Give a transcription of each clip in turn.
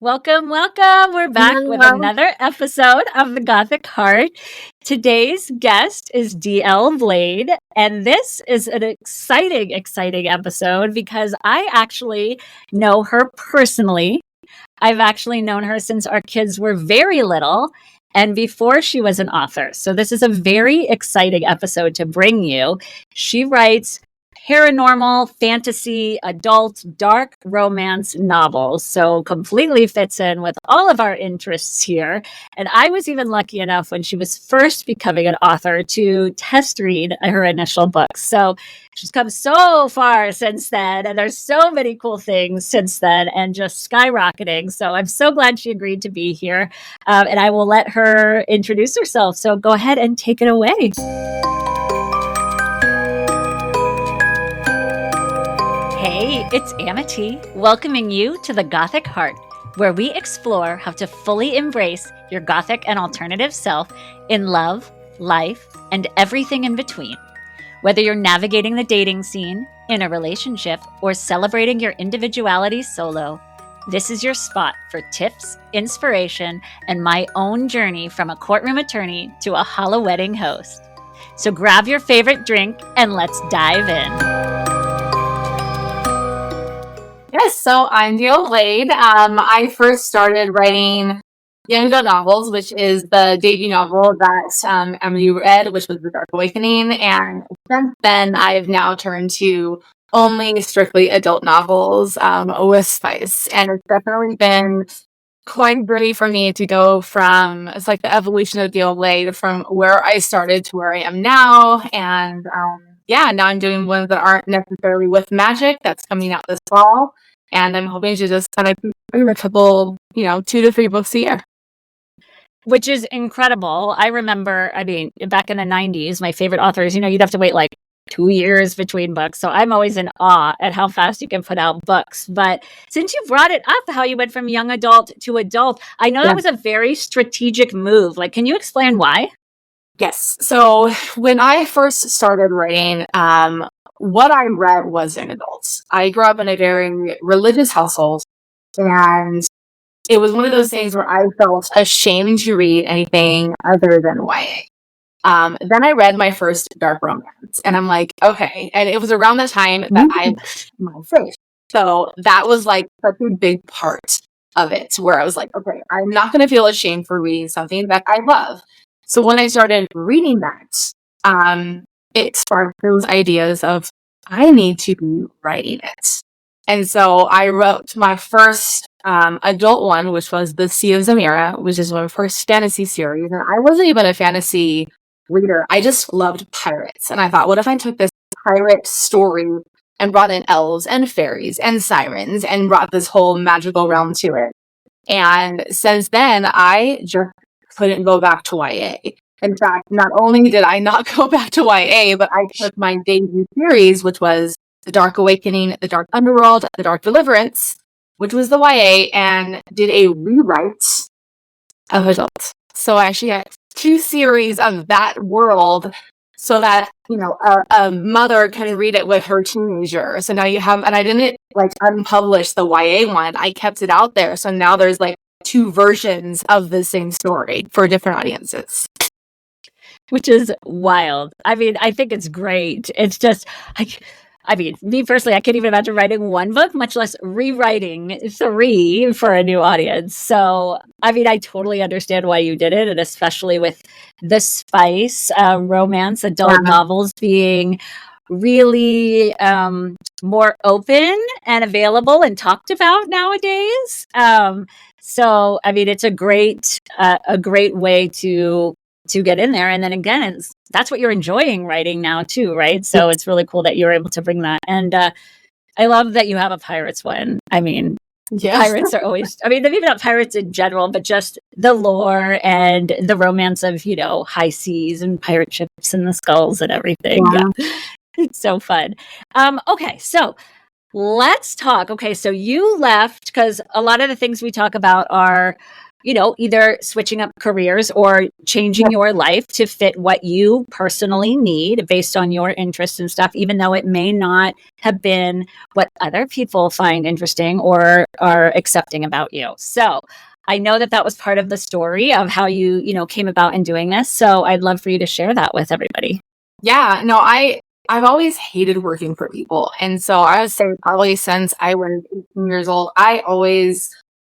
Welcome, welcome. We're back with Hello. another episode of the Gothic Heart. Today's guest is DL Blade, and this is an exciting episode because I actually know her personally. I've actually known her since our kids were very little and before she was an author. So this is a very exciting episode to bring you. She writes paranormal, fantasy, adult, dark romance novels. So completely fits in with all of our interests here. And I was even lucky enough when she was first becoming an author to test read her initial books. So she's come so far since then, and there's so many cool things since then and just skyrocketing. So I'm so glad she agreed to be here. And I will let her introduce herself. So go ahead and take it away. Hey, it's Amity, welcoming you to the Gothic Heart, where we explore how to fully embrace your Gothic and alternative self in love, life, and everything in between. Whether you're navigating the dating scene, in a relationship, or celebrating your individuality solo, this is your spot for tips, inspiration, and my own journey from a courtroom attorney to a hollow wedding host. So grab your favorite drink and let's dive in. Yes, so I'm DL Blade. I first started writing young adult novels, which is the debut novel that Emily read, which was The Dark Awakening. And since then, I've now turned to only strictly adult novels with spice. And it's definitely been quite gritty for me to go from, it's like the evolution of DL Blade from where I started to where I am now. And now I'm doing ones that aren't necessarily with magic that's coming out this fall. And I'm hoping to just kind of do a couple, 2 to 3 books a year. Which is incredible. I remember, back in the 90s, my favorite authors, you'd have to wait like 2 years between books. So I'm always in awe at how fast you can put out books. But since you brought it up, how you went from young adult to adult, I know that was a very strategic move. Like, can you explain why? Yes. So when I first started writing, what I read was young adults. I grew up in a very religious household, and it was one of those things where I felt ashamed to read anything other than YA. Then I read my first dark romance, and I'm like, okay. And it was around the time that I my first. So that was like such a big part of it, where I was like, okay, I'm not going to feel ashamed for reading something that I love. So when I started reading that, it sparked those ideas of I need to be writing it. And so I wrote my first adult one, which was The Sea of Zamira, which is my first fantasy series. And I wasn't even a fantasy reader. I just loved pirates. And I thought, what if I took this pirate story and brought in elves and fairies and sirens and brought this whole magical realm to it? And since then, I just couldn't go back to YA. In fact, not only did I not go back to YA, but I took my debut series, which was The Dark Awakening, The Dark Underworld, The Dark Deliverance, which was the YA, and did a rewrite of adult. So I actually had 2 series of that world so that, a mother can read it with her teenager. So now you have, and I didn't like unpublish the YA one. I kept it out there. So now there's like 2 versions of the same story for different audiences. Which is wild. I think it's great. It's just, me personally, I can't even imagine writing one book, much less rewriting 3 for a new audience. So, I totally understand why you did it, and especially with the spice, romance, adult novels being really more open and available and talked about nowadays. So, it's a great way to get in there. And then again, that's what you're enjoying writing now too, right? So it's really cool that you're able to bring that. And I love that you have a pirates one. Pirates are always, maybe not pirates in general, but just the lore and the romance of, high seas and pirate ships and the skulls and everything. Yeah. It's so fun. Okay, so let's talk. Okay, so you left because a lot of the things we talk about are either switching up careers or changing your life to fit what you personally need based on your interests and stuff, even though it may not have been what other people find interesting or are accepting about you. So I know that was part of the story of how you, came about in doing this. So I'd love for you to share that with everybody. Yeah, no, I've always hated working for people. And so I would say probably since I was 18 years old, I always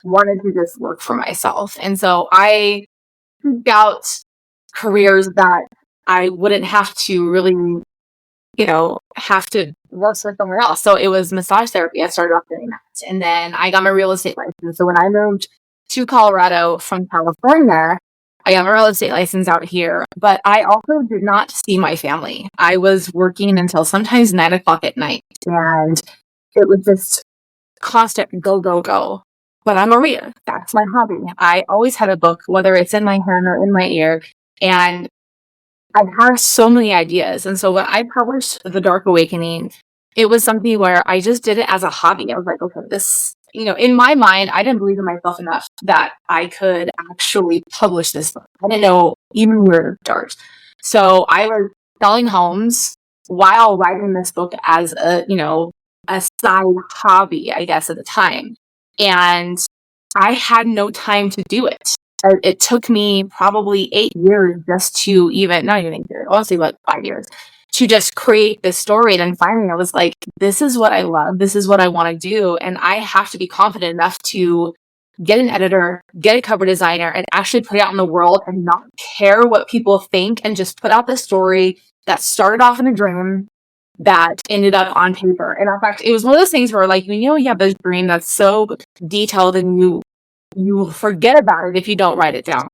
wanted to just work for myself. And so I seeked out careers that I wouldn't have to really, have to work for somewhere else. So it was massage therapy. I started off doing that. And then I got my real estate license. So when I moved to Colorado from California, I got my real estate license out here, but I also did not see my family. I was working until sometimes 9 o'clock at night, and it was just constant go, go, go. But I'm a reader. That's my hobby. I always had a book, whether it's in my hand or in my ear, and I had so many ideas. And so when I published The Dark Awakening, it was something where I just did it as a hobby. I was like, okay, this, in my mind, I didn't believe in myself enough that I could actually publish this book. I didn't know even where to start. So I was selling homes while writing this book as a side hobby, I guess, at the time. And I had no time to do it. It took me probably 8 years just to not even 8 years, honestly, about 5 years, to just create this story. And then finally I was like, this is what I love. This is what I want to do. And I have to be confident enough to get an editor, get a cover designer, and actually put it out in the world and not care what people think, and just put out this story that started off in a dream that ended up on paper. And in fact, it was one of those things where, like, you have this dream that's so detailed and you forget about it if you don't write it down.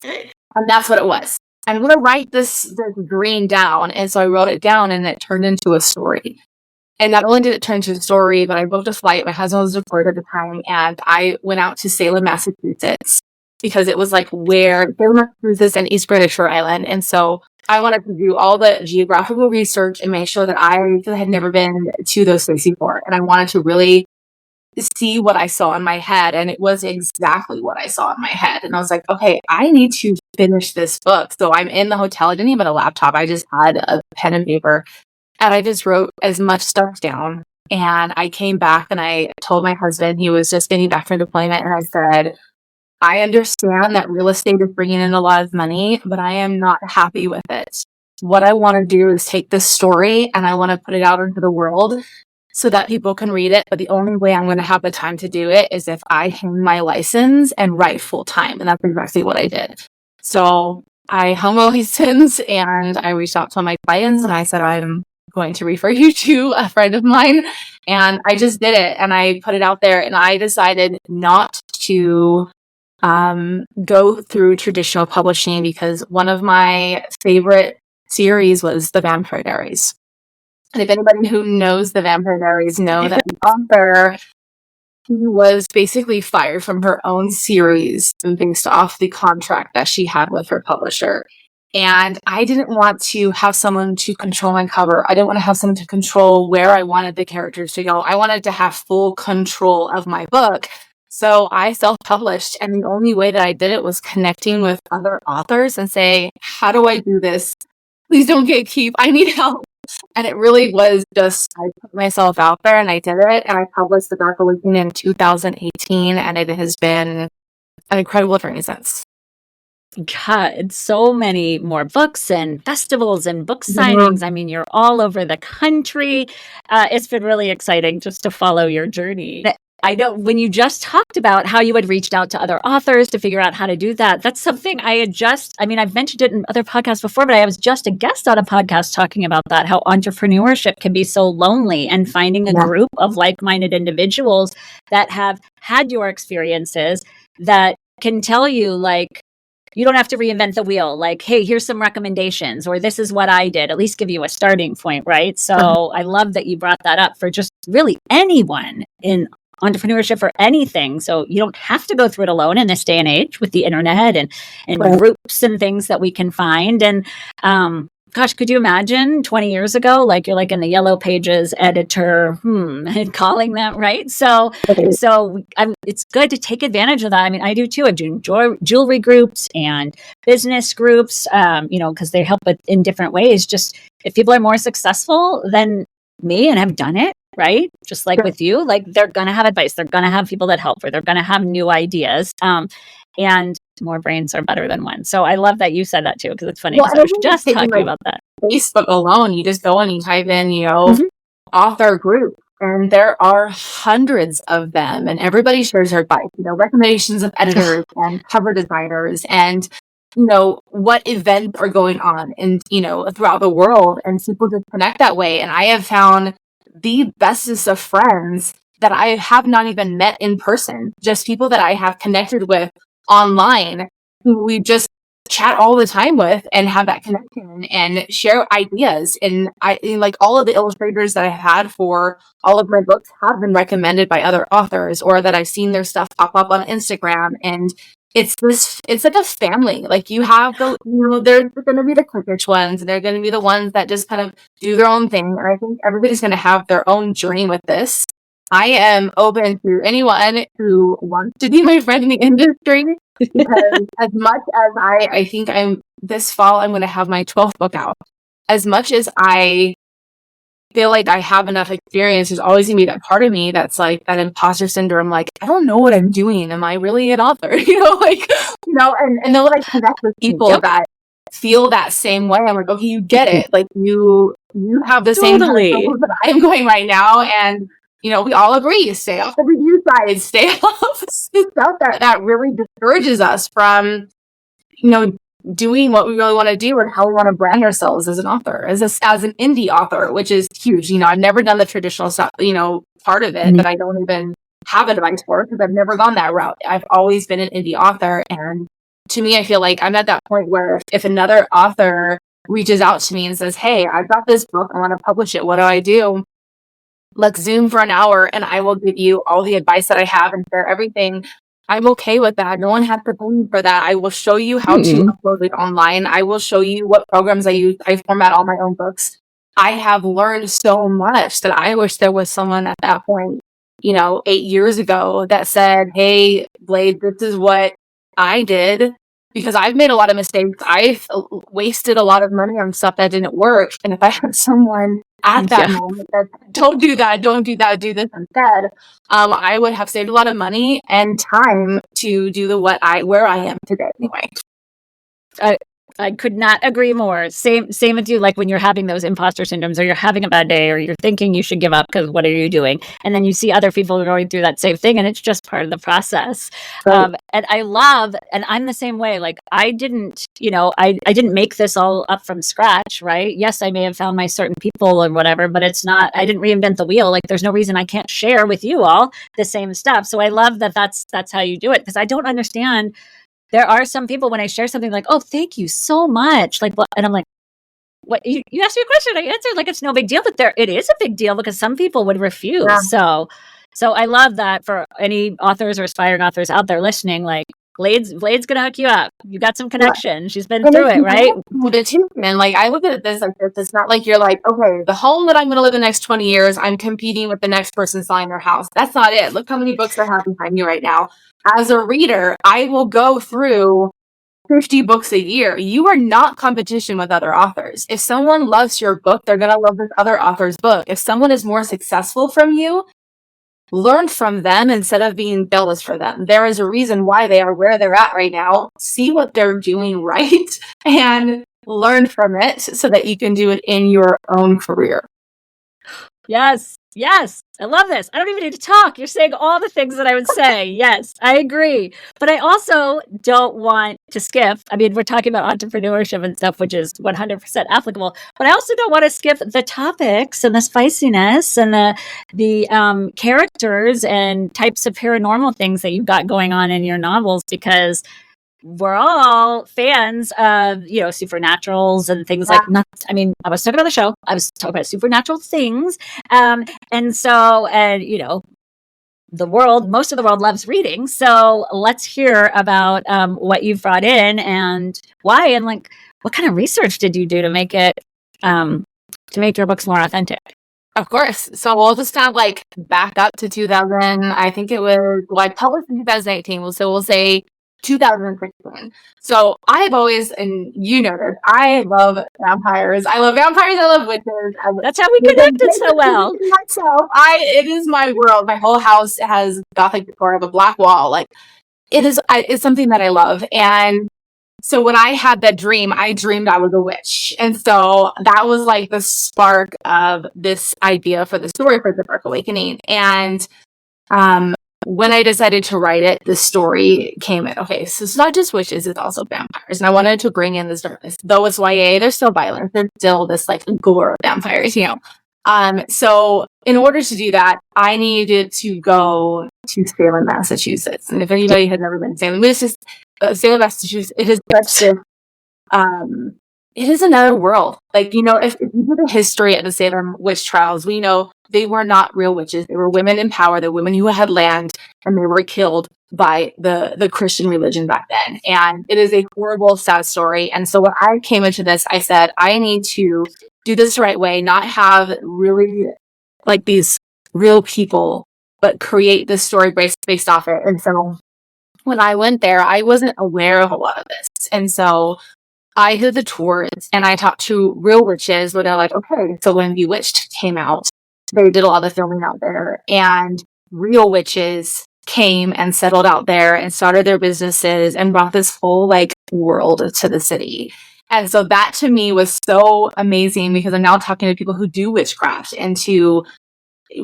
And that's what it was. I'm going to write this dream down. And so I wrote it down, and it turned into a story. And not only did it turn into a story, but I booked a flight. My husband was deployed at the time, and I went out to Salem, Massachusetts, because it was like Salem, Massachusetts, and East British Island. And so I wanted to do all the geographical research and make sure that I had never been to those places before. And I wanted to really see what I saw in my head. And it was exactly what I saw in my head. And I was like, okay, I need to finish this book. So I'm in the hotel. I didn't even have a laptop. I just had a pen and paper. And I just wrote as much stuff down. And I came back and I told my husband, he was just getting back from deployment. And I said, I understand that real estate is bringing in a lot of money, but I am not happy with it. What I want to do is take this story and I want to put it out into the world so that people can read it. But the only way I'm going to have the time to do it is if I hang my license and write full time. And that's exactly what I did. So I hung my license and I reached out to my clients and I said, I'm going to refer you to a friend of mine. And I just did it and I put it out there, and I decided not to go through traditional publishing because one of my favorite series was The Vampire Diaries. And if anybody who knows The Vampire Diaries know that the author, she was basically fired from her own series based off the contract that she had with her publisher. And I didn't want to have someone to control my cover. I didn't want to have someone to control where I wanted the characters to go. I wanted to have full control of my book. So I self-published, and the only way that I did it was connecting with other authors and say, how do I do this? Please don't gatekeep. I need help. And it really was just, I put myself out there and I did it. And I published The Dark Awakening in 2018, and it has been an incredible journey since. God, so many more books and festivals and book signings. I mean, you're all over the country. It's been really exciting just to follow your journey. I know when you just talked about how you had reached out to other authors to figure out how to do that, that's something I've mentioned it in other podcasts before, but I was just a guest on a podcast talking about that, how entrepreneurship can be so lonely, and finding a group of like-minded individuals that have had your experiences that can tell you, like, you don't have to reinvent the wheel. Like, hey, here's some recommendations, or this is what I did, at least give you a starting point, right? So I love that you brought that up for just really anyone in entrepreneurship or anything. So you don't have to go through it alone in this day and age with the internet and groups and things that we can find. And gosh, could you imagine 20 years ago, like you're like in the Yellow Pages editor, and calling them, right? So it's good to take advantage of that. I mean, I do too. I do jewelry groups and business groups, because they help in different ways. Just if people are more successful than me and have done it, right? Just like with you, like they're going to have advice. They're going to have people that help, or they're going to have new ideas. And more brains are better than one. So I love that you said that too, because it's funny. Well, I was just talking about that. Facebook alone, you just go and you type in, author group, and there are hundreds of them, and everybody shares their advice, recommendations of editors and cover designers, and what events are going on, and throughout the world, and people just connect that way. And I have found the bestest of friends that I have not even met in person, just people that I have connected with online, who we just chat all the time with and have that connection and share ideas. And like all of the illustrators that I had for all of my books have been recommended by other authors, or that I've seen their stuff pop up on Instagram. And it's like a family. Like you have there's going to be the clickish ones, and they're going to be the ones that just kind of do their own thing. And I think everybody's going to have their own journey with this. I am open to anyone who wants to be my friend in the industry, because as much as I think this fall, I'm going to have my 12th book out. As much as I feel like I have enough experience, there's always going to be that part of me that's like that imposter syndrome. Like, I don't know what I'm doing. Am I really an author? And then when I connect with people that feel that same way, I'm like, okay, you get it. Like you have the same kind of struggles that I'm going right now. And we all agree, stay off the review side, stay off stuff that really discourages us from, doing what we really want to do and how we want to brand ourselves as an author, as an indie author, which is huge. I've never done the traditional stuff, part of it that I don't even have advice for, because I've never gone that route. I've always been an indie author. And to me, I feel like I'm at that point where if another author reaches out to me and says, hey, I've got this book, I want to publish it, what do I do? Let's Zoom for an hour and I will give you all the advice that I have and share everything. I'm okay with that. No one has to pay me for that. I will show you how to upload it online. I will show you what programs I use. I format all my own books. I have learned so much that I wish there was someone at that point, 8 years ago that said, hey, Blade, this is what I did. Because I've made a lot of mistakes. I've wasted a lot of money on stuff that didn't work. And if I had someone at that moment that don't do that, do this instead, I would have saved a lot of money and time to do where I am today. Anyway, I could not agree more. Same with you. Like when you're having those imposter syndromes, or you're having a bad day, or you're thinking you should give up because what are you doing? And then you see other people going through that same thing, and it's just part of the process. Right. And I'm the same way. Like I didn't make this all up from scratch, right? Yes, I may have found my certain people or whatever, but it's not. I didn't reinvent the wheel. Like there's no reason I can't share with you all the same stuff. So I love that. That's how you do it, because I don't understand. There are some people when I share something like, oh, thank you so much. Like, and I'm like, what? You asked me a question, I answered, like, it's no big deal, but it is a big deal because some people would refuse. Yeah. So I love that for any authors or aspiring authors out there listening, like Blade's going to hook you up. You got some connection. She's been through it, right? And like, I look at this like this. It's not like you're like, okay, the home that I'm going to live the next 20 years, I'm competing with the next person selling their house. That's not it. Look how many books I have behind you right now. As a reader, I will go through 50 books a year. You are not competition with other authors. If someone loves your book, they're going to love this other author's book. If someone is more successful from you, learn from them instead of being jealous for them. There is a reason why they are where they're at right now. See what they're doing right and learn from it so that you can do it in your own career. Yes. I love this. I don't even need to talk. You're saying all the things that I would say. Yes, I agree. But I also don't want to skip. I mean, we're talking about entrepreneurship and stuff, which is 100% applicable. But I also don't want to skip the topics and the spiciness and the characters and types of paranormal things that you've got going on in your novels, because we're all fans of, supernaturals and things like that. I mean, I was talking about the show. I was talking about supernatural things. Most of the world loves reading. So let's hear about what you've brought in and why. And like, what kind of research did you do to make it to make your books more authentic? Of course. So we'll just kind of like back up to 2000. I think it was, well, I published in 2018. So we'll say 2016. So I've always, and you know this, I love vampires. I love vampires. I love witches. That's how we connected so well. Myself, it is my world. My whole house has Gothic decor of a black wall. Like it's something that I love. And so when I had that dream, I dreamed I was a witch. And so that was like the spark of this idea for the story for The Dark Awakening. And when I decided to write it, the story came in. Okay, so it's not just witches, it's also vampires. And I wanted to bring in this darkness. Though it's YA, there's still violence. There's still this like gore of vampires, you know. So in order to do that, I needed to go to Salem, Massachusetts. And if anybody has never been to Salem, Salem, Massachusetts, it is such this, it is another world. Like, you know, if you do the history of the Salem witch trials, we know they were not real witches. They were women in power, the women who had land, and they were killed by the Christian religion back then. And it is a horrible, sad story. And so when I came into this, I said, I need to do this the right way, not have really like these real people, but create this story based off it. And so when I went there, I wasn't aware of a lot of this. And so I did the tours and I talked to real witches where they're like, okay, so when Bewitched came out, they did a lot of filming out there, and real witches came and settled out there and started their businesses and brought this whole like world to the city. And so that to me was so amazing because I'm now talking to people who do witchcraft and to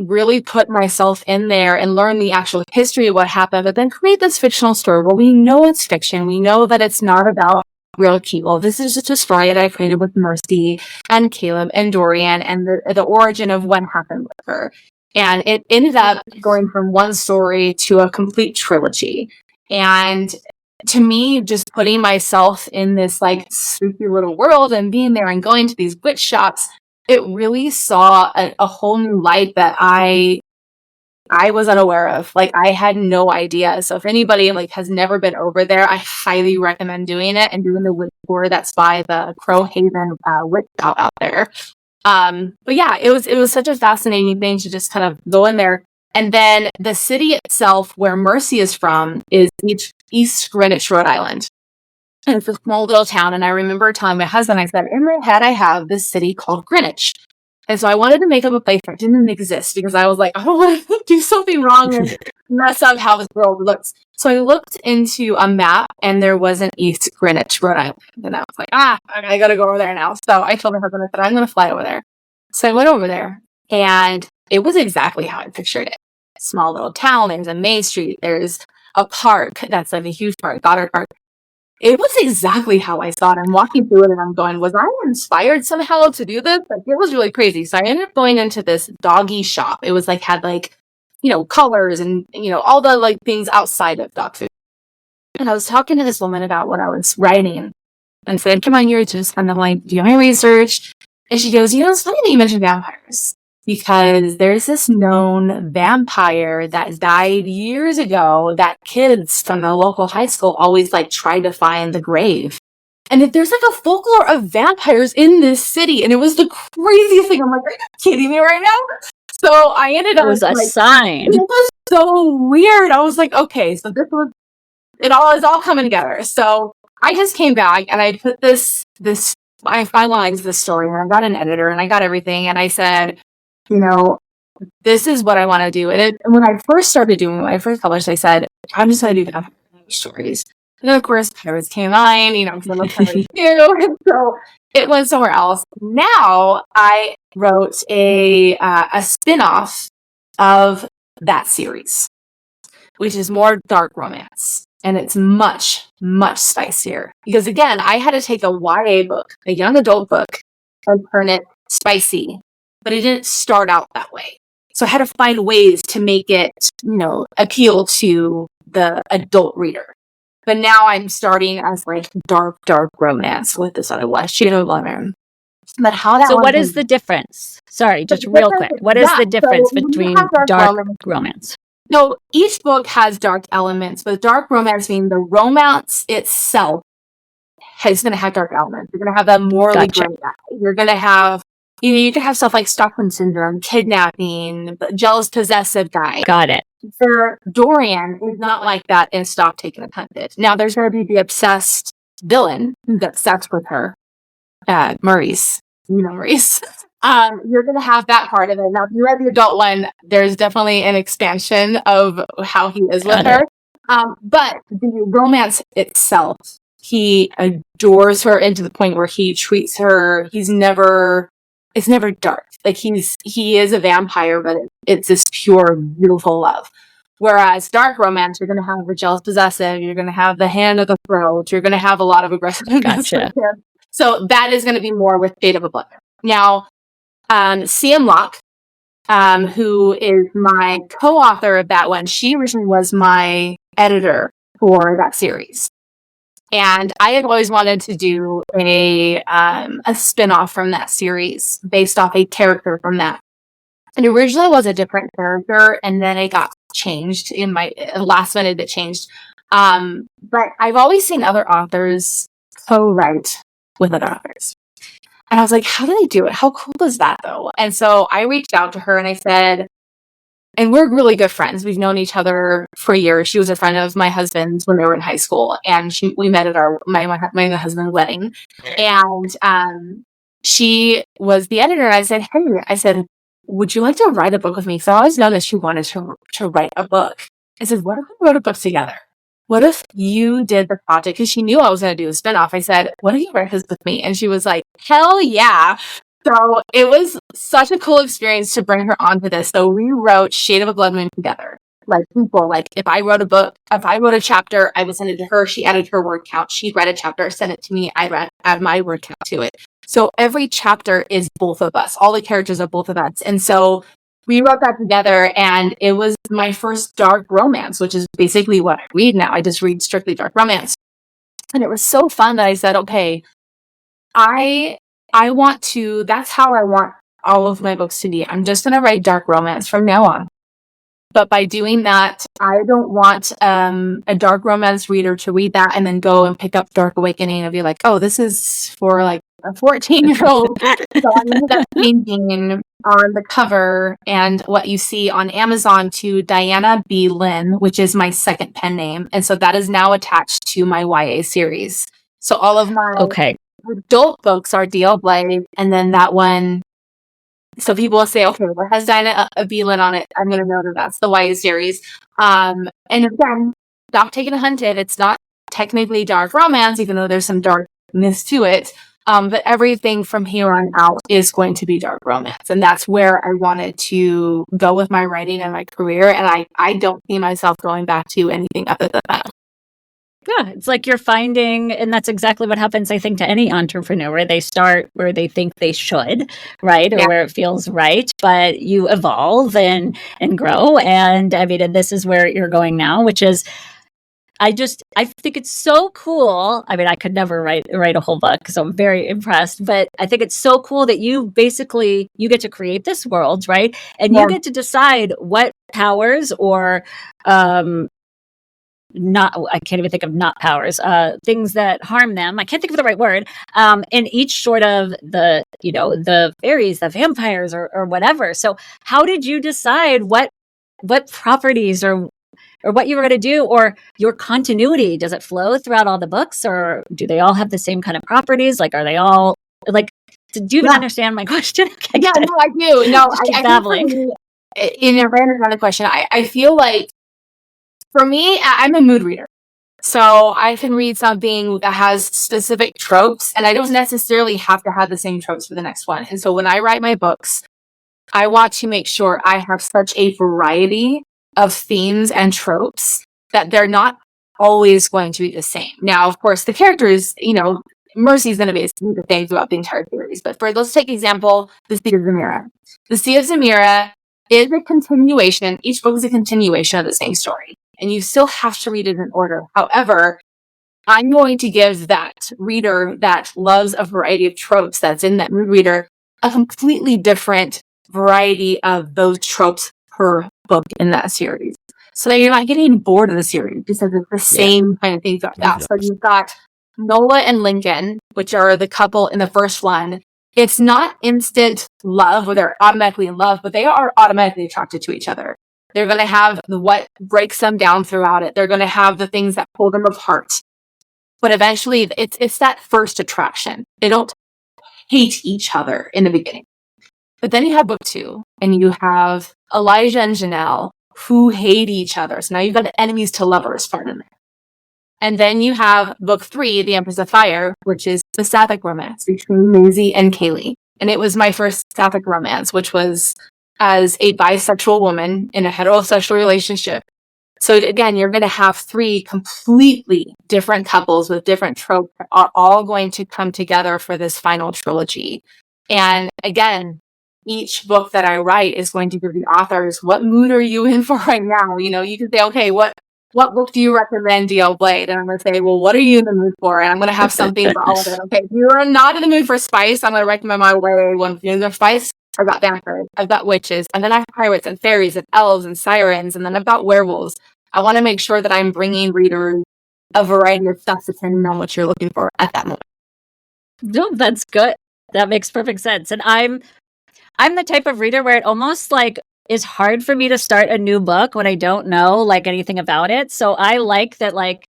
really put myself in there and learn the actual history of what happened, but then create this fictional story where we know it's fiction. We know that it's not about real people. This is just a story that I created with Mercy and Caleb and Dorian and the origin of what happened with her. And it ended up going from one story to a complete trilogy. And to me, just putting myself in this like spooky little world and being there and going to these witch shops, it really saw a whole new light that I was unaware of. Like I had no idea. So if anybody like has never been over there, I highly recommend doing it and doing the witch tour that's by the Crow Haven witch shop out there. But yeah, it was such a fascinating thing to just kind of go in there. And then the city itself, where Mercy is from, is East Greenwich, Rhode Island. And it's a small little town. And I remember telling my husband, I said, in my head, I have this city called Greenwich. And so I wanted to make up a place that didn't exist because I was like, I don't want to do something wrong and mess up how this world looks. So I looked into a map and there was an East Greenwich, Rhode Island. And I was like, I got to go over there now. So I told my husband, I said, I'm going to fly over there. So I went over there and it was exactly how I pictured it. Small little town. There's a main street. There's a park. That's like a huge park, Goddard Park. It was exactly how I saw it. I'm walking through it and I'm going, was I inspired somehow to do this? Like, it was really crazy. So I ended up going into this doggy shop. It was like, had like, you know, colors and, you know, all the like things outside of dog food. And I was talking to this woman about what I was writing and said, come on, you're just kind of like doing my research. And she goes, you know, it's funny that you mentioned vampires because there's this known vampire that died years ago that kids from the local high school always like tried to find the grave. And if there's like a folklore of vampires in this city, and it was the craziest thing. I'm like, are you kidding me right now? So I ended up. It was a sign. It was so weird. I was like, okay, so it all is all coming together. So I just came back and I put I finalized this story and I got an editor and I got everything and I said, you know, this is what I want to do. And when I first started doing, when I first published, I said, I'm just going to do vampire stories. And then, of course, pirates came on, you know, because I'm a pirate too. And so it went somewhere else. Now I wrote a spin-off of that series, which is more dark romance. And it's much, much spicier. Because again, I had to take a YA book, a young adult book, and turn it spicy. But it didn't start out that way. So I had to find ways to make it, you know, appeal to the adult reader. But now I'm starting as like dark romance with this other one, Shade of Lemon. But how that? So what is the difference? Sorry, just real quick. What is the difference between dark romance? No, each book has dark elements, but dark romance means the romance itself it's going to have dark elements. You're going to have that morally Gotcha. gray guy. You're going to have, you can have stuff like Stockholm syndrome, kidnapping, jealous, possessive guy. Got it. For Dorian, is not like that in Stop Taking It Hunted. Now, there's going to be the obsessed villain who's obsessed with her, Maurice. You know Maurice. You're going to have that part of it. Now, if you read the adult one, there's definitely an expansion of how he is with her. But the romance itself, he adores her into the point where he treats her, it's never dark. Like he is a vampire, but it's this pure, beautiful love. Whereas dark romance, you're going to have the jealous possessive, you're going to have the hand of the throat, you're going to have a lot of aggressiveness. Gotcha. So that is going to be more with Fate of a Blood. Now, C.M. Locke, who is my co-author of that one, she originally was my editor for that series. And I had always wanted to do a spin-off from that series based off a character from that. And originally it was a different character, and then it got changed in my last minute. It changed. But I've always seen other authors co-write with other authors. And I was like, how do they do it? How cool is that, though? And so I reached out to her and I said, and we're really good friends. We've known each other for years. She was a friend of my husband's when we were in high school, and we met at my husband's wedding. And she was the editor. And I said, would you like to write a book with me? So I always noticed she wanted to write a book. I said, what if we wrote a book together? What if you did the project? Because she knew I was going to do a spinoff. I said, what if you write this with me? And she was like, hell yeah. So it was such a cool experience to bring her onto this. So we wrote Shade of a Blood Moon together. Like people, like if I wrote a chapter, I would send it to her. She added her word count. She'd write a chapter, send it to me. I add my word count to it. So every chapter is both of us. All the characters are both of us. And so we wrote that together, and it was my first dark romance, which is basically what I read now. I just read strictly dark romance. And it was so fun that I said, okay, I want to, that's how I want all of my books to be. I'm just going to write dark romance from now on. But by doing that, I don't want a dark romance reader to read that and then go and pick up Dark Awakening and be like, oh, this is for like a 14-year-old. So I ended up changing on the cover and what you see on Amazon to Diana B. Lynn, which is my second pen name. And so that is now attached to my YA series. So all of my adult books are D.L. Blade, and then that one. So people will say, okay, what has Diana B. Lynn on it? I'm going to know that that's the YA series. And again, Stop Taking It Hunted, it's not technically dark romance, even though there's some darkness to it. But everything from here on out is going to be dark romance. And that's where I wanted to go with my writing and my career. And I don't see myself going back to anything other than that. Yeah, it's like you're finding, and that's exactly what happens, I think, to any entrepreneur, where they start where they think they should, right? Or where it feels right, but you evolve and grow. And I mean, and this is where you're going now, which is, I think it's so cool. I mean, I could never write a whole book, so I'm very impressed, but I think it's so cool that you get to create this world, right? And you get to decide what powers or, I can't even think of not powers, things that harm them. I can't think of the right word. In each sort of the fairies, the vampires or whatever. So how did you decide what properties or what you were going to do, or your continuity? Does it flow throughout all the books, or do they all have the same kind of properties? Like, are they all like, do you even understand my question? Okay, no, I do. No, I keep babbling. In a random kind of question, I feel like, for me, I'm a mood reader. So I can read something that has specific tropes, and I don't necessarily have to have the same tropes for the next one. And so when I write my books, I want to make sure I have such a variety of themes and tropes that they're not always going to be the same. Now, of course, the characters, Mercy's going to be the same throughout the entire series. But let's take example, The Sea of Zamira. The Sea of Zamira is a continuation. Each book is a continuation of the same story. And you still have to read it in order. However, I'm going to give that reader that loves a variety of tropes that's in that mood reader a completely different variety of those tropes per book in that series. So that you're not getting bored of the series because it's the same kind of things like that. So you've got Nola and Lincoln, which are the couple in the first one, it's not instant love where they're automatically in love, but they are automatically attracted to each other. They're going to have what breaks them down throughout it. They're going to have the things that pull them apart. But eventually, it's that first attraction. They don't hate each other in the beginning. But then you have book 2, and you have Elijah and Janelle, who hate each other. So now you've got the enemies to lovers part in there. And then you have book 3, The Empress of Fire, which is the sapphic romance between Maisie and Kaylee. And it was my first sapphic romance, which was as a bisexual woman in a heterosexual relationship. So again, you're going to have 3 completely different couples with different tropes that are all going to come together for this final trilogy. And again, each book that I write is going to give the authors, what mood are you in for right now? You know, you can say, okay, what book do you recommend, D.L. Blade? And I'm going to say, well, what are you in the mood for? And I'm going to have something for all of it. Okay, if you are not in the mood for spice, I'm going to recommend my way one. If you're in the spice, I've got vampires, I've got witches, and then I have pirates and fairies and elves and sirens, and then I've got werewolves. I want to make sure that I'm bringing readers a variety of stuff depending on what you're looking for at that moment. No, that's good. That makes perfect sense. And I'm the type of reader where it almost like is hard for me to start a new book when I don't know like anything about it. So I like that, like,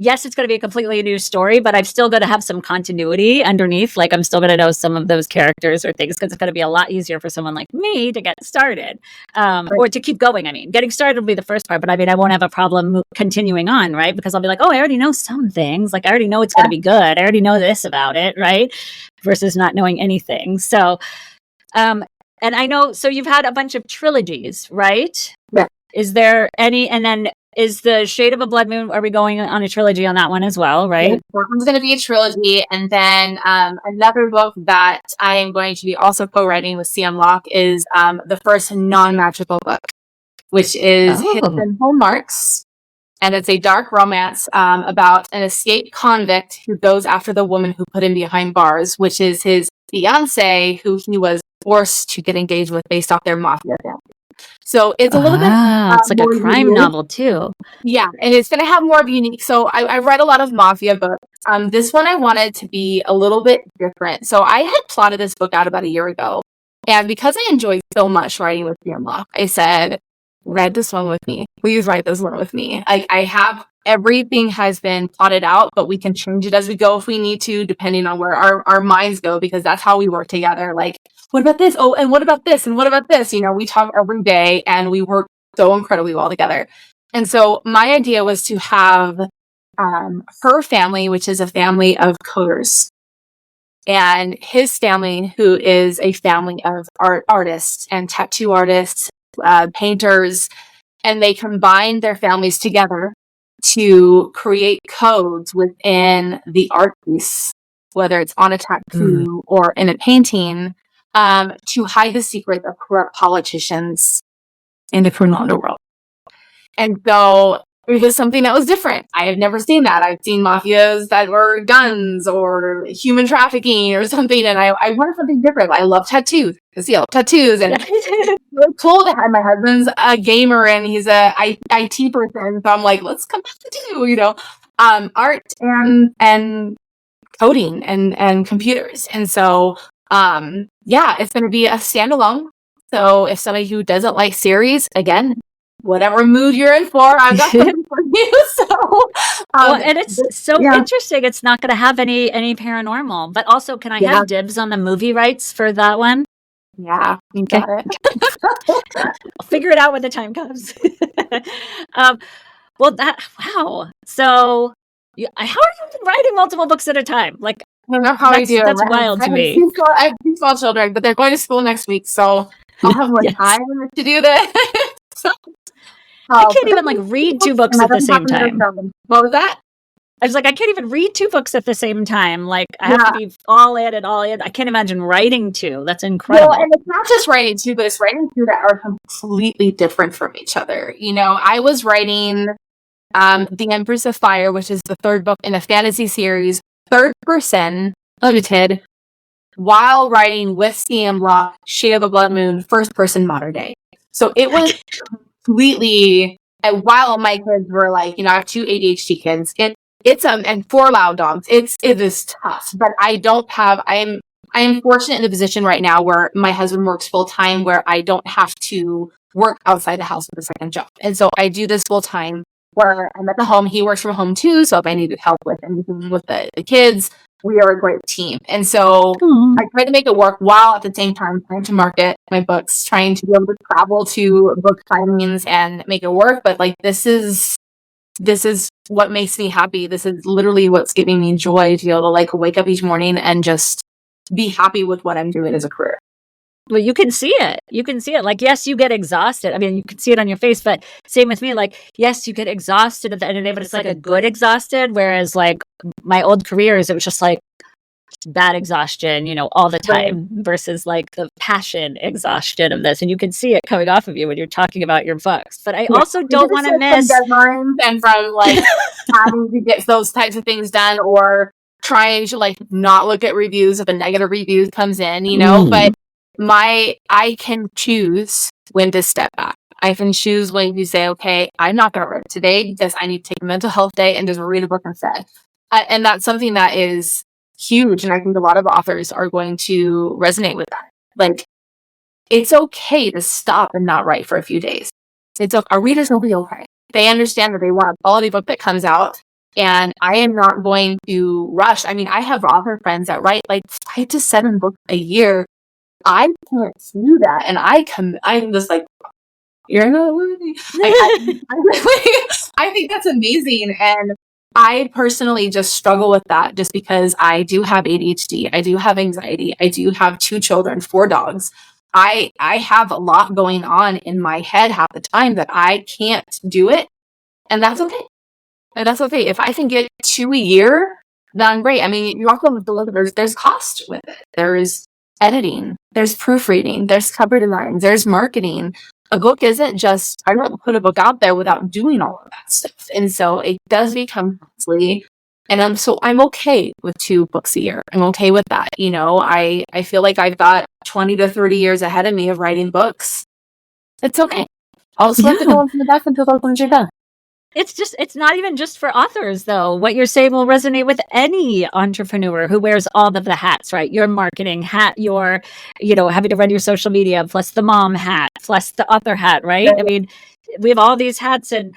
yes, it's going to be a completely new story, but I'm still going to have some continuity underneath. Like, I'm still going to know some of those characters or things, because it's going to be a lot easier for someone like me to get started, or to keep going. I mean, getting started will be the first part, but I mean, I won't have a problem continuing on, right? Because I'll be like, oh, I already know some things. Like, I already know it's going to be good. I already know this about it, right? Versus not knowing anything. So, and I know, so you've had a bunch of trilogies, right? Yeah. Is there any, and then is the Shade of a Blood Moon, are we going on a trilogy on that one as well, right? Yeah, that one's going to be a trilogy. And then another book that I am going to be also co-writing with CM Locke is the first non-magical book, which is Hidden Hallmarks. And it's a dark romance about an escaped convict who goes after the woman who put him behind bars, which is his fiance, who he was forced to get engaged with based off their mafia family. So it's a little bit... it's like a crime novel too. Yeah, and it's going to have more of unique... So I read a lot of mafia books. This one I wanted to be a little bit different. So I had plotted this book out about a year ago. And because I enjoyed so much writing with CM Locke, I said, write this one with me. Please write this one with me. I have... Everything has been plotted out, but we can change it as we go if we need to, depending on where our minds go, because that's how we work together. Like, what about this? Oh, and what about this? And what about this? You know, we talk every day and we work so incredibly well together. And so my idea was to have her family, which is a family of coders, and his family, who is a family of artists and tattoo artists, painters, and they combine their families together to create codes within the art piece, whether it's on a tattoo or in a painting, to hide the secret of corrupt politicians in the criminal underworld. And so it was something that was different. I have never seen that. I've seen mafias that were guns or human trafficking or something, and I wanted something different. I love tattoos, because I love tattoos, and it's really cool to have... My husband's a gamer and he's a IT person, so I'm like, let's come back to do, you know, art and coding and computers. And so yeah, it's going to be a standalone. So if somebody who doesn't like series, again, whatever mood you're in for, I've got something for you. So, well, and it's so interesting. It's not going to have any paranormal, but also, can I have dibs on the movie rights for that one? Yeah, you got it. I'll figure it out when the time comes. Well, wow. So, how are you writing multiple books at a time? Like, I don't know how I do it. That's wild to me. I have 2 small children, but they're going to school next week, so I'll have more time to do this. I can't even like read 2 books at the same time. What was that? I was like, I can't even read 2 books at the same time. Like, I have to be all in and all in. I can't imagine writing 2. That's incredible. Well, and it's not just writing 2, but it's writing 2 that are completely different from each other. You know, I was writing The Empress of Fire, which is the 3rd book in a fantasy series, 3rd person, limited, while writing with CM Locke, Shade of the Blood Moon, 1st person, modern day. So it was completely... And while my kids were like, you know, I have 2 ADHD kids, and for loud dogs, it is tough, but I am fortunate in a position right now where my husband works full time, where I don't have to work outside the house with a second job. And so I do this full time where I'm at the home. He works from home too. So if I needed help with anything with the kids, we are a great team. And so I try to make it work while at the same time trying to market my books, trying to be able to travel to book signings and make it work. But like, this is what makes me happy. This is literally what's giving me joy to be able to like wake up each morning and just be happy with what I'm doing as a career. Well, you can see it. You can see it. Like, yes, you get exhausted. I mean, you can see it on your face, but same with me. Like, yes, you get exhausted at the end of the day, but it's like a good exhausted. Whereas like my old careers, it was just like bad exhaustion, you know, all the time versus like the passion exhaustion of this. And you can see it coming off of you when you're talking about your books. But I also don't want to miss deadlines and from like having to get those types of things done, or trying to like not look at reviews if a negative review comes in, you know, but I can choose when to step back. I can choose when you say, okay, I'm not going to write today because I need to take a mental health day and just read a book instead. And that's something that is huge. And I think a lot of authors are going to resonate with that. Like, it's okay to stop and not write for a few days. Our readers will be okay. They understand that they want a quality book that comes out. And I am not going to rush. I mean, I have author friends that write like 5 to 7 books a year. I can't do that. And I'm just like, you're not worthy. I think that's amazing. And I personally just struggle with that just because I do have ADHD. I do have anxiety. I do have 2 children, 4 dogs. I have a lot going on in my head half the time that I can't do it. And that's okay. If I can get 2 a year, then great. I mean, you also have to look at there's cost with it. There is editing, there's proofreading, there's cover design, there's marketing. A book isn't just, I don't put a book out there without doing all of that stuff. And so it does become costly. And I'm okay with 2 books a year. I'm okay with that. You know, I feel like I've got 20 to 30 years ahead of me of writing books. It's okay. I'll just let it go from the back until those ones are done. It's not even just for authors, though. What you're saying will resonate with any entrepreneur who wears all of the hats, right? Your marketing hat, your, you know, having to run your social media, plus the mom hat, plus the author hat, right? I mean, we have all these hats, and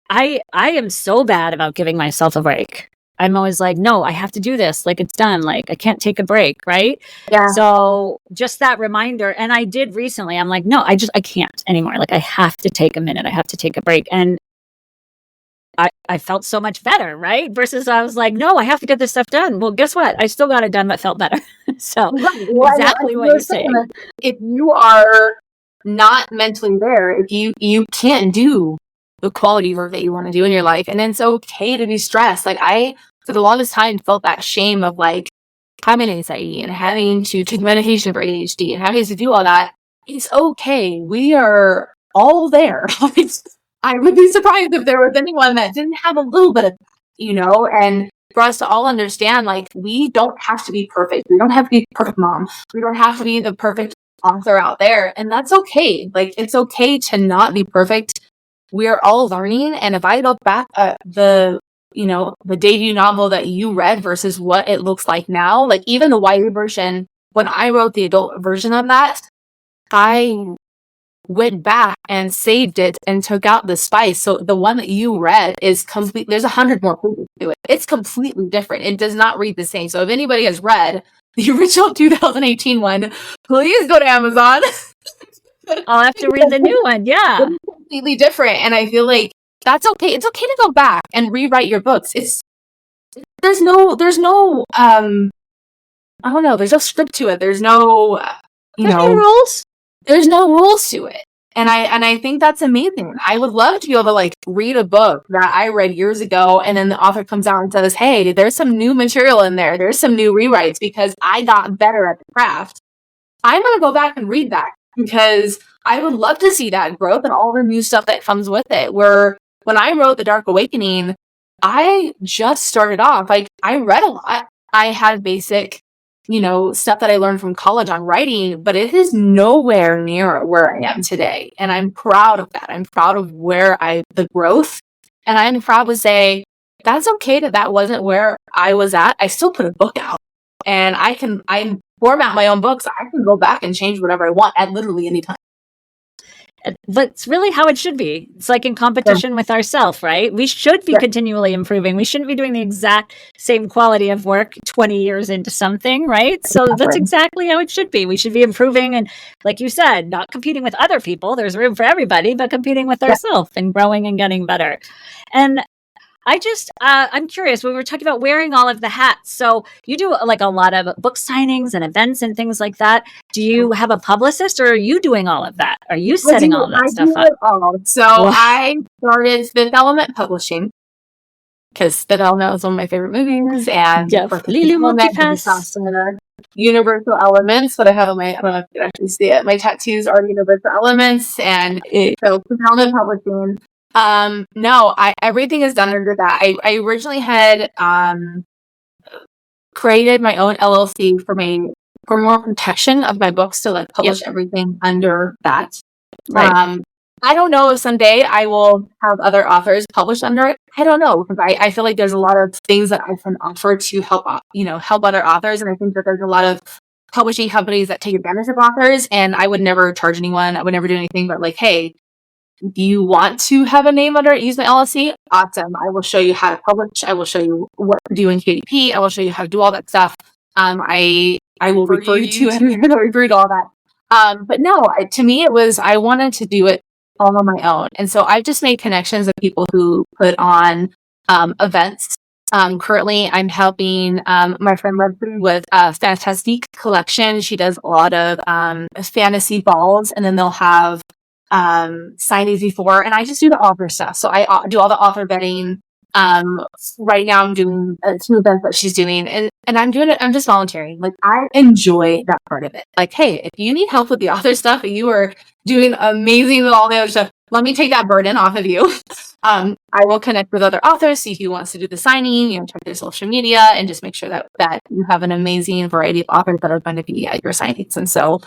I am so bad about giving myself a break. I'm always like, no, I have to do this. Like, it's done. Like, I can't take a break, right? Yeah. So just that reminder. And I did recently, I'm like, no, I can't anymore. Like, I have to take a minute. I have to take a break. And I felt so much better, right? Versus I was like, no, I have to get this stuff done. Well, guess what? I still got it done, but felt better. So exactly what you're saying. If you are not mentally there, if you can't do the quality work that you want to do in your life, and then it's okay to be stressed. Like, I, for the longest time, felt that shame of like having anxiety and having to take medication for ADHD and having to do all that. It's okay. We are all there. I would be surprised if there was anyone that didn't have a little bit of that, you know, and for us to all understand, like, we don't have to be perfect. We don't have to be a perfect mom. We don't have to be the perfect author out there. And that's okay. Like, it's okay to not be perfect. We are all learning. And if I look back at the debut novel that you read versus what it looks like now, like even the YA version, when I wrote the adult version of that, I went back and saved it and took out the spice. So the one that you read is complete. There's 100 more pages to it. It's completely different. It does not read the same. So if anybody has read the original 2018 one, please go to Amazon. I'll have to read the new one. Yeah. It's completely different. And I feel like that's okay. It's okay to go back and rewrite your books. There's no I don't know. There's no script to it. There's no, no rules. There's no rules to it. And I think that's amazing. I would love to be able to like read a book that I read years ago, and then the author comes out and says, hey, there's some new material in there. There's some new rewrites because I got better at the craft. I'm going to go back and read that because I would love to see that growth and all the new stuff that comes with it. Where when I wrote The Dark Awakening, I just started off. Like, I read a lot. I had basic stuff that I learned from college on writing, but it is nowhere near where I am today. And I'm proud of that. I'm proud of the growth. And I'm proud to say that's okay that wasn't where I was at. I still put a book out, and I format my own books. I can go back and change whatever I want at literally any time. But it's really how it should be. It's like in competition with ourselves, right? We should be continually improving. We shouldn't be doing the exact same quality of work 20 years into something, right? So that's exactly how it should be. We should be improving. And like you said, not competing with other people. There's room for everybody, but competing with ourselves and growing and getting better. And I'm curious, when we were talking about wearing all of the hats, so you do like a lot of book signings and events and things like that. Do you have a publicist, or are you doing all of that? Are you setting all that stuff up? So I started Fifth Element Publishing, because Fifth Element is one of my favorite movies, and Universal Elements, that I have on my, I don't know if you can actually see it, my tattoos are Universal Elements, and so Fifth Element Publishing. No, everything is done under that. I originally had created my own LLC for more protection of my books, to like publish everything under that. Right. I don't know if someday I will have other authors publish under it. I don't know, because I feel like there's a lot of things that I can offer to help other authors, and I think that there's a lot of publishing companies that take advantage of authors, and I would never charge anyone. I would never do anything but like, hey, do you want to have a name under it? Use my LLC? Awesome. I will show you how to publish. I will show you what to do in KDP. I will show you how to do all that stuff. I will refer you to it. I'll refer to all that. But no, to me, I wanted to do it all on my own. And so I've just made connections with people who put on events. Currently, I'm helping my friend Leslie with a Fantastique collection. She does a lot of fantasy balls, and then they'll have signings before, and I just do the author stuff. So I do all the author vetting. Right now I'm doing 2 events that she's doing, and I'm doing it. I'm just volunteering. Like, I enjoy that part of it. Like, hey, if you need help with the author stuff, and you are doing amazing with all the other stuff, let me take that burden off of you. I will connect with other authors, see who wants to do the signing, check their social media, and just make sure that you have an amazing variety of authors that are going to be at your signings. And so,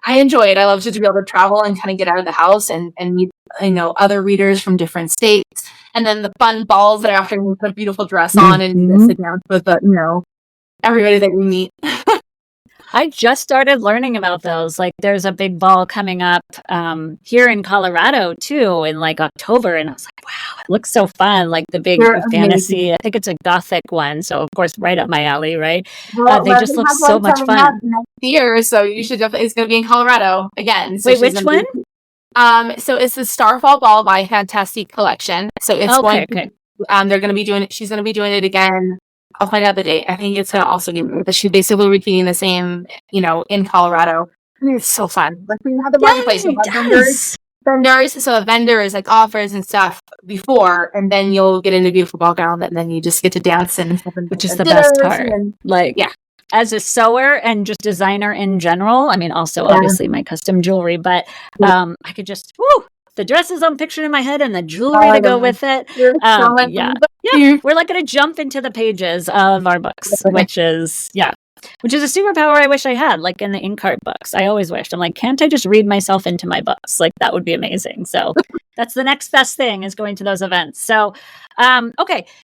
I enjoy it. I love to be able to travel and kind of get out of the house and meet, other readers from different states. And then the fun balls that I often put a beautiful dress on and sit down with everybody that we meet. I just started learning about those. Like, there's a big ball coming up here in Colorado too in like October, and I was like, wow, it looks so fun. Like the big fantasy. I think it's a Gothic one, so of course right up my alley, right? Well, they just look so much fun. Next year, so you should definitely. It's going to be in Colorado again. So wait, which one? So it's the Starfall Ball by Fantastique collection. So it's they're going to be doing it. She's going to be doing it again. I'll find out the date. I think it's going to also be, but she's basically repeating the same, in Colorado. And it's so fun. Like, we have the marketplace. Vendors. So a vendor is like offers and stuff before, and then you'll get into a beautiful ball gown, and then you just get to dance and stuff. Which is the best part. As a sewer and just designer in general, I mean, also obviously my custom jewelry, but I could just, the dresses I'm picturing in my head and the jewelry to go with it. We're like going to jump into the pages of our books, which is a superpower I wish I had, like in the Inkart books. I always wished. I'm like, can't I just read myself into my books? Like, that would be amazing. So that's the next best thing, is going to those events. So,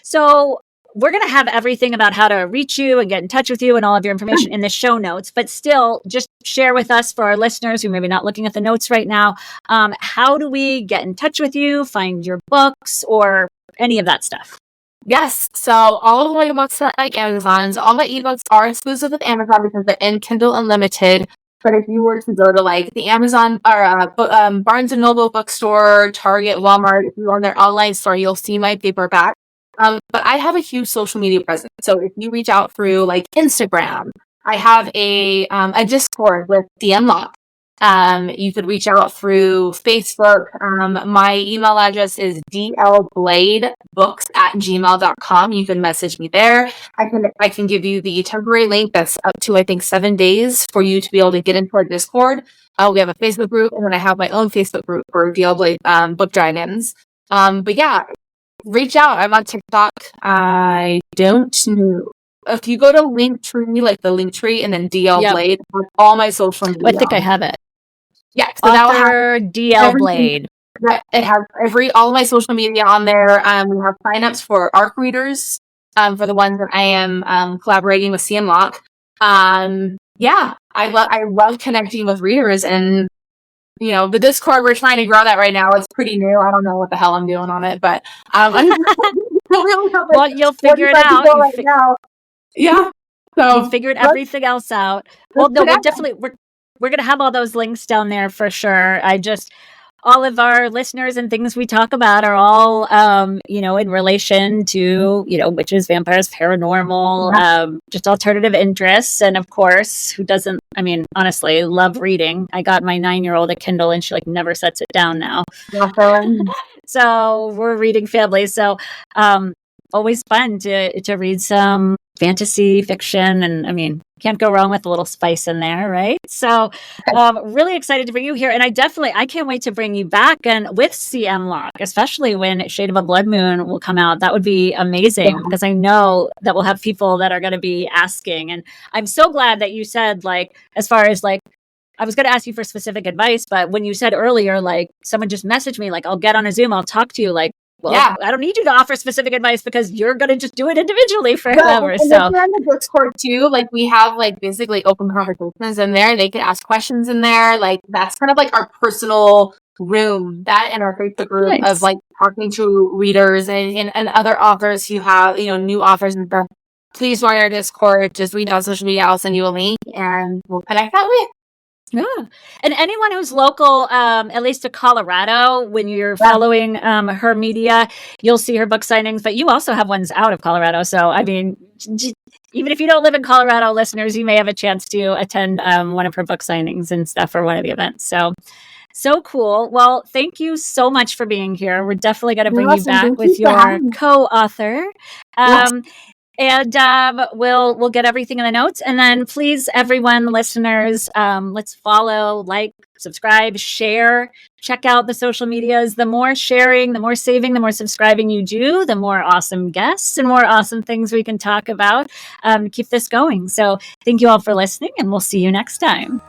so we're going to have everything about how to reach you and get in touch with you and all of your information in the show notes, but still just share with us, for our listeners who may be not looking at the notes right now, how do we get in touch with you, find your books, or any of that stuff? Yes. So all of my books are like Amazon's. All my ebooks are exclusive with Amazon because they're in Kindle Unlimited. But if you were to go to like the Amazon or Barnes & Noble bookstore, Target, Walmart, if you go on their online store, you'll see my paperback. But I have a huge social media presence. So if you reach out through like Instagram, I have a Discord with DM Lock. You could reach out through Facebook. My email address is dlbladebooks@gmail.com. You can message me there. I can give you the temporary link that's up to, I think, 7 days for you to be able to get into our Discord. We have a Facebook group, and then I have my own Facebook group for DL Blade book dragons. But yeah, reach out. I'm on TikTok. I don't know. If you go to Linktree, like the Linktree, and then DL Blade, all my social media. I think I have it. Yeah, so Author DL Blade. It has all of my social media on there. We have signups for ARC readers, for the ones that I am collaborating with CM Lock. Yeah, I love connecting with readers, and the Discord, we're trying to grow that right now. It's pretty new. I don't know what the hell I'm doing on it, but I'm really well, you'll figure it out. Right now. Yeah. So you figured everything else out. Well, no, we're gonna have all those links down there for sure. All of our listeners and things we talk about are all, in relation to, witches, vampires, paranormal, just alternative interests. And of course, who doesn't, honestly, love reading. I got my 9-year-old a Kindle and she never sets it down now. So we're reading family. So, always fun to read some fantasy fiction, and can't go wrong with a little spice in there, right? So really excited to bring you here, and I can't wait to bring you back and with CM Lock, especially when Shade of a Blood Moon will come out. That would be amazing, because I know that we'll have people that are going to be asking, and I'm so glad that you said, as far as I was going to ask you for specific advice, but when you said earlier, someone just messaged me, I'll get on a Zoom, I'll talk to you, well, yeah. I don't need you to offer specific advice because you're going to just do it individually for whoever. So, if you're on the Discord too, we have basically open conversations in there. They can ask questions in there. That's kind of our personal room, that and our Facebook group of talking to readers and other authors who have, new authors and stuff. Please join our Discord. Just read on social media. I'll send you a link and we'll connect that way. Yeah. And anyone who's local, at least to Colorado, when you're following her media, you'll see her book signings, but you also have ones out of Colorado. So, even if you don't live in Colorado, listeners, you may have a chance to attend one of her book signings and stuff, or one of the events. So cool. Well, thank you so much for being here. We're definitely going to bring you back with your co-author. And we'll get everything in the notes. And then please, everyone, listeners, let's follow, subscribe, share, check out the social medias. The more sharing, the more saving, the more subscribing you do, the more awesome guests and more awesome things we can talk about. Keep this going. So thank you all for listening, and we'll see you next time.